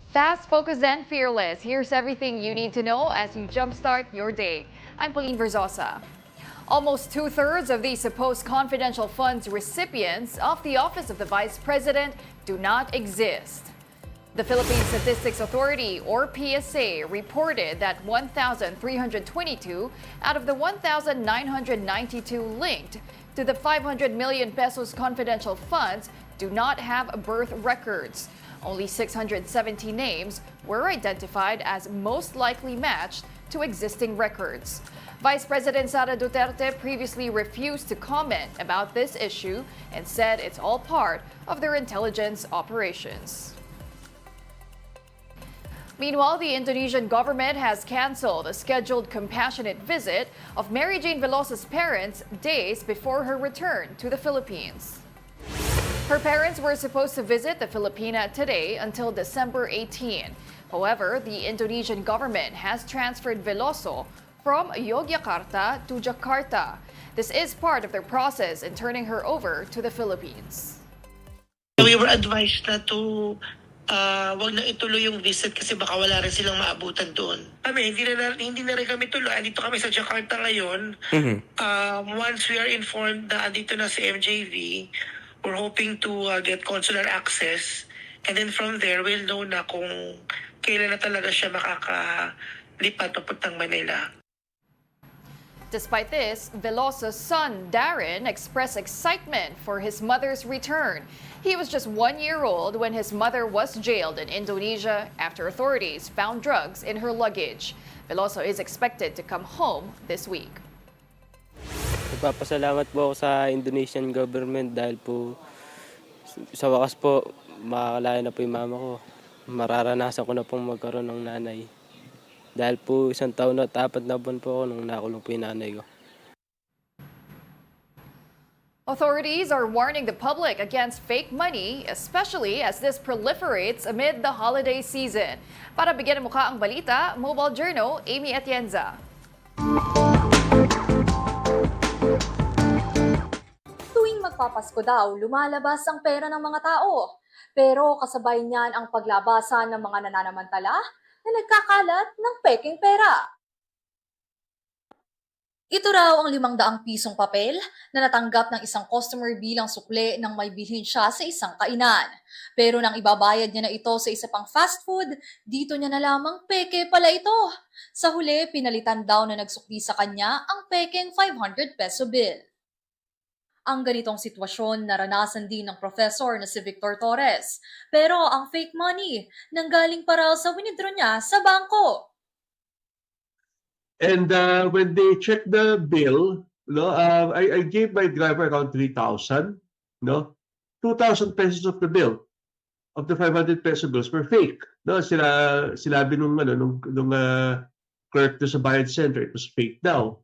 Fast, focused, and fearless. Here's everything you need to know as you jumpstart your day. I'm Pauline Verzosa. Almost two-thirds of the supposed confidential funds recipients of the Office of the Vice President do not exist. The Philippine Statistics Authority, or PSA, reported that 1,322 out of the 1,992 linked to the 500 million pesos confidential funds do not have birth records. Only 670 names were identified as most likely matched to existing records. Vice President Sara Duterte previously refused to comment about this issue and said it's all part of their intelligence operations. Meanwhile, the Indonesian government has canceled a scheduled compassionate visit of Mary Jane Veloso's parents days before her return to the Philippines. Her parents were supposed to visit the Filipina today until December 18. However, the Indonesian government has transferred Veloso from Yogyakarta to Jakarta. This is part of their process in turning her over to the Philippines. We were advised na to wag na ituloy yung visit kasi baka wala rin silang maabutan doon. Kami, hindi na rin kami tuloy. Andito kami sa Jakarta ngayon. Once we are informed na andito na si MJV, we're hoping to get consular access. And then from there, we'll know na kung kailan na talaga siya makakalipat papuntang Manila. Despite this, Veloso's son, Darren, expressed excitement for his mother's return. He was just 1 year old when his mother was jailed in Indonesia after authorities found drugs in her luggage. Veloso is expected to come home this week. Nagpapasalamat po ako sa Indonesian government dahil po sa wakas po makakalaya na po yung mama ko. Mararanasan ko na pong magkaroon ng nanay. Dahil po 1 taon at 4 na buwan po ako nung nakulong po yung nanay ko. Authorities are warning the public against fake money, especially as this proliferates amid the holiday season. Para bigyan ng mukha ang balita, Mobile Journal, Amy Atienza. Tuwing magpapasko daw, lumalabas ang pera ng mga tao. Pero kasabay niyan ang paglabasan ng mga nananamantala na nagkakalat ng peking pera. Ito raw ang 500 pisong papel na natanggap ng isang customer bilang sukle nang may bilhin siya sa isang kainan. Pero nang ibabayad niya na ito sa isa pang fast food, dito niya na lamang peke pala ito. Sa huli, pinalitan daw na nagsukli sa kanya ang pekeng 500 peso bill. Ang ganitong sitwasyon naranasan din ng professor na si Victor Torres. Pero ang fake money nanggaling pa raw sa winidraw niya sa bangko. And when they checked the bill, I gave my driver around 3,000. 2,000 pesos of the bill, of the 500 peso bills were fake. Sinabi nung clerk sa Bayad Center, it was fake daw.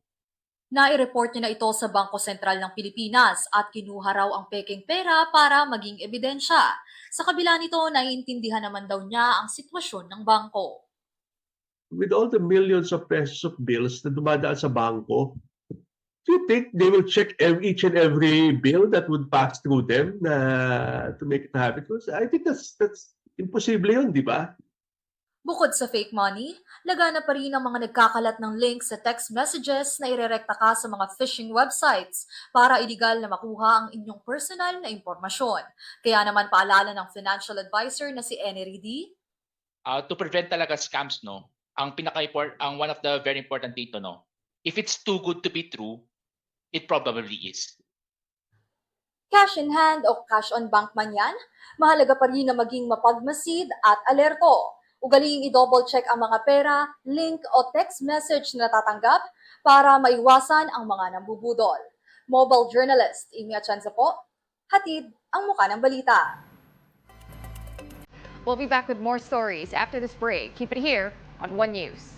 Nai-report niya na ito sa Bangko Sentral ng Pilipinas at kinuha raw ang peking pera para maging ebidensya. Sa kabila nito, naiintindihan naman daw niya ang sitwasyon ng bangko. With all the millions of pesos of bills na dumadaan sa bangko, do you think they will check each and every bill that would pass through them to make it happen? Because I think that's imposible yun, di ba? Bukod sa fake money, lagana pa rin ang mga nagkakalat ng links sa text messages na irerekta ka sa mga phishing websites para iligal na makuha ang inyong personal na impormasyon. Kaya naman paalala ng financial advisor na si Enery D. To prevent talaga scams, no? Ang one of the very important dito, no? If it's too good to be true, it probably is. Cash in hand o cash on bank man yan, mahalaga pa rin na maging mapagmasid at alerto. Ugaliing i-double check ang mga pera, link o text message na natatanggap para maiwasan ang mga nambubudol. Mobile journalist Amy Atienza po, hatid ang mukha ng balita. We'll be back with more stories after this break. Keep it here on One News.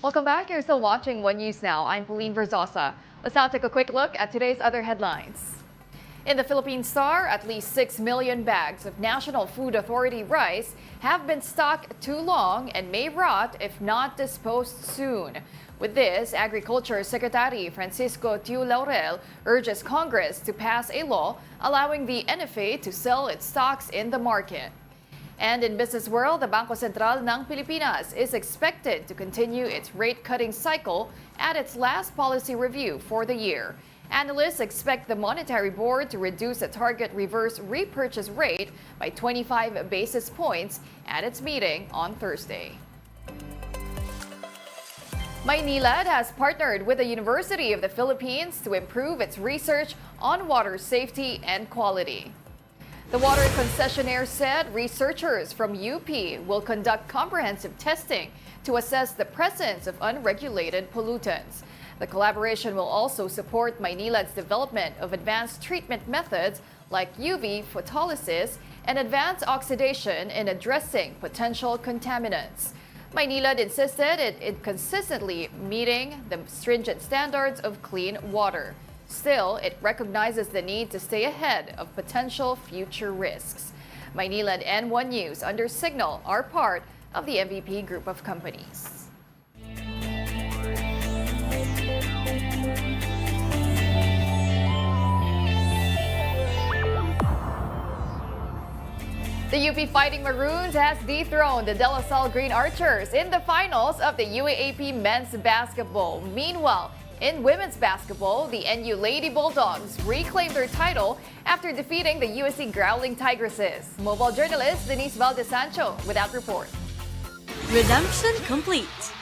Welcome back. You're still watching One News Now. I'm Pauline Verzosa. Let's now take a quick look at today's other headlines. In the Philippine Star, at least 6 million bags of National Food Authority rice have been stuck too long and may rot if not disposed soon. With this, Agriculture Secretary Francisco Tiu Laurel urges Congress to pass a law allowing the NFA to sell its stocks in the market. And in business world, the Bangko Sentral ng Pilipinas is expected to continue its rate-cutting cycle at its last policy review for the year. Analysts expect the Monetary Board to reduce the target reverse repurchase rate by 25 basis points at its meeting on Thursday. Maynilad has partnered with the University of the Philippines to improve its research on water safety and quality. The water concessionaire said researchers from UP will conduct comprehensive testing to assess the presence of unregulated pollutants. The collaboration will also support Maynilad's development of advanced treatment methods like UV photolysis and advanced oxidation in addressing potential contaminants. Maynilad insisted it consistently meeting the stringent standards of clean water. Still, it recognizes the need to stay ahead of potential future risks. Maynilad and One News under Signal are part of the MVP group of companies. The UP Fighting Maroons has dethroned the De La Salle Green Archers in the finals of the UAAP men's basketball. Meanwhile, in women's basketball, the NU Lady Bulldogs reclaimed their title after defeating the USC Growling Tigresses. Mobile journalist Denise Valdez-Sancho with that report. Redemption complete.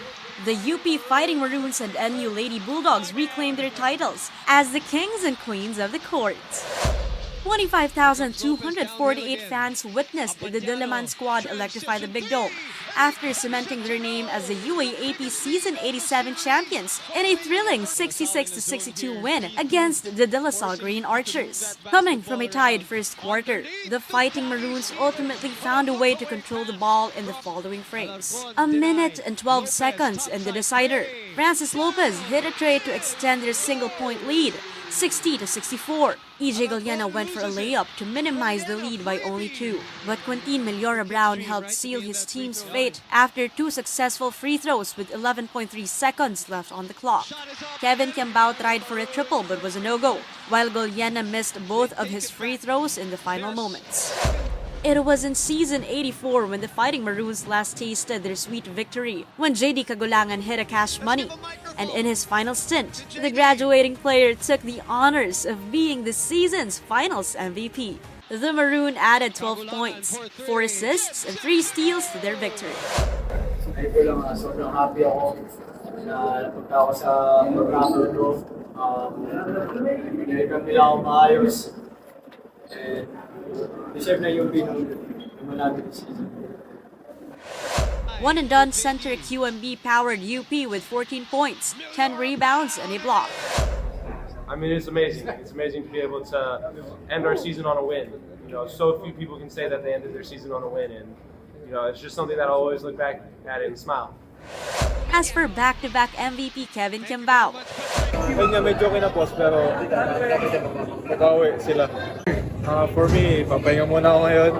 The UP Fighting Maroons and NU Lady Bulldogs reclaimed their titles as the kings and queens of the court. 25,248 fans witnessed the Diliman squad electrify the Big Dome after cementing their name as the UAAP Season 87 champions in a thrilling 66-62 win against the De La Salle Green Archers. Coming from a tied first quarter, the Fighting Maroons ultimately found a way to control the ball in the following frames. A minute and 12 seconds in the decider, Francis Lopez hit a tray to extend their single-point lead, 60-64. EJ Galiana went for a layup to minimize the lead by only 2. But Quintin Meliora Brown helped seal his team's fate after 2 successful free throws with 11.3 seconds left on the clock. Kevin Kiambao tried for a triple but was a no-go, while Galiana missed both of his free throws in the final moments. It was in Season 84 when the Fighting Maroons last tasted their sweet victory, when JD Kagulangan hit a cash money. And in his final stint, the graduating player took the honors of being the season's finals MVP. The Maroon added 12 points, 4 assists, and 3 steals to their victory. Sobrang happy ako na napunta ako sa programa ko. Binigyan nila ako maayos. And deserve na yung manalo this season. One and done center QMB powered UP with 14 points, 10 rebounds, and a block. I mean, it's amazing. It's amazing to be able to end our season on a win. You know, so few people can say that they ended their season on a win, and you know, it's just something that I'll always look back at and smile. As for back-to-back MVP Kevin Kiambao, Kanya medyo kinapos pero nag-away sila. For me, papahinga muna ako ngayon.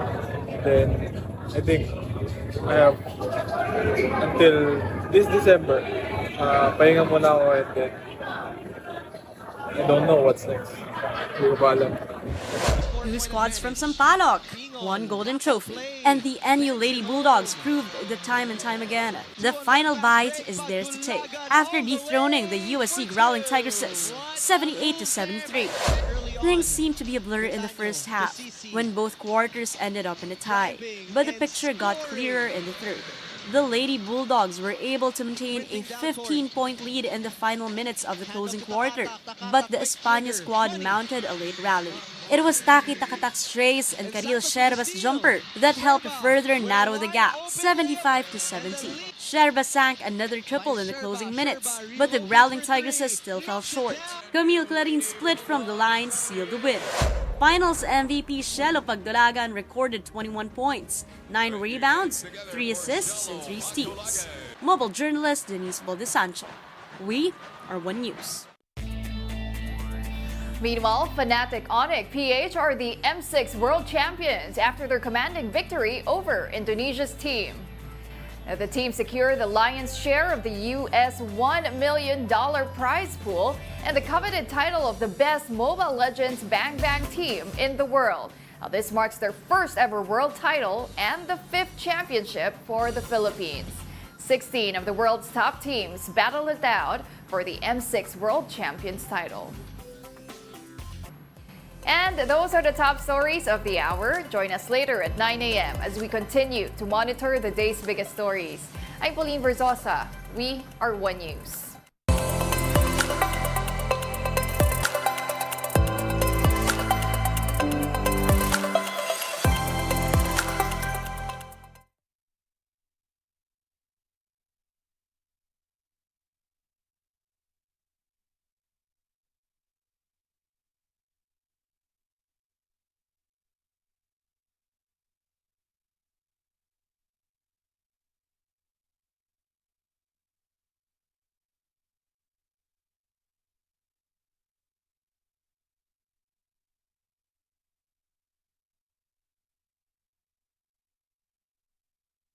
Then, I think I have until this December. Pahinga muna ako and then I don't know what's next. Hindi ko pa alam. 2 squads from Sampaloc, 1 golden trophy. And the NU Lady Bulldogs proved that time and time again, the final bite is theirs to take after dethroning the USC Growling Tigresses 78-73. Things seemed to be a blur in the first half when both quarters ended up in a tie, but the picture got clearer in the third. The Lady Bulldogs were able to maintain a 15-point lead in the final minutes of the closing quarter, but the España squad mounted a late rally. It was Taki Takatak's trace and Karil Sherba's jumper that helped further narrow the gap, 75-70. Sherba sank another triple in the closing minutes, but the Growling Tigresses still fell short. Camille Clarin split from the line, sealed the win. Finals MVP Shelo Pagdalagan recorded 21 points, 9 rebounds, 3 assists, and 3 steals. Mobile journalist Denise Valdesancho. We are One News. Meanwhile, Fnatic Onyx PH are the M6 World Champions after their commanding victory over Indonesia's team. Now, the team secured the lion's share of the US $1 million prize pool and the coveted title of the best Mobile Legends Bang Bang team in the world. Now, this marks their first ever world title and the 5th championship for the Philippines. 16 of the world's top teams battle it out for the M6 World Champions title. And those are the top stories of the hour. Join us later at 9 a.m. as we continue to monitor the day's biggest stories. I'm Pauline Verzosa. We are One News.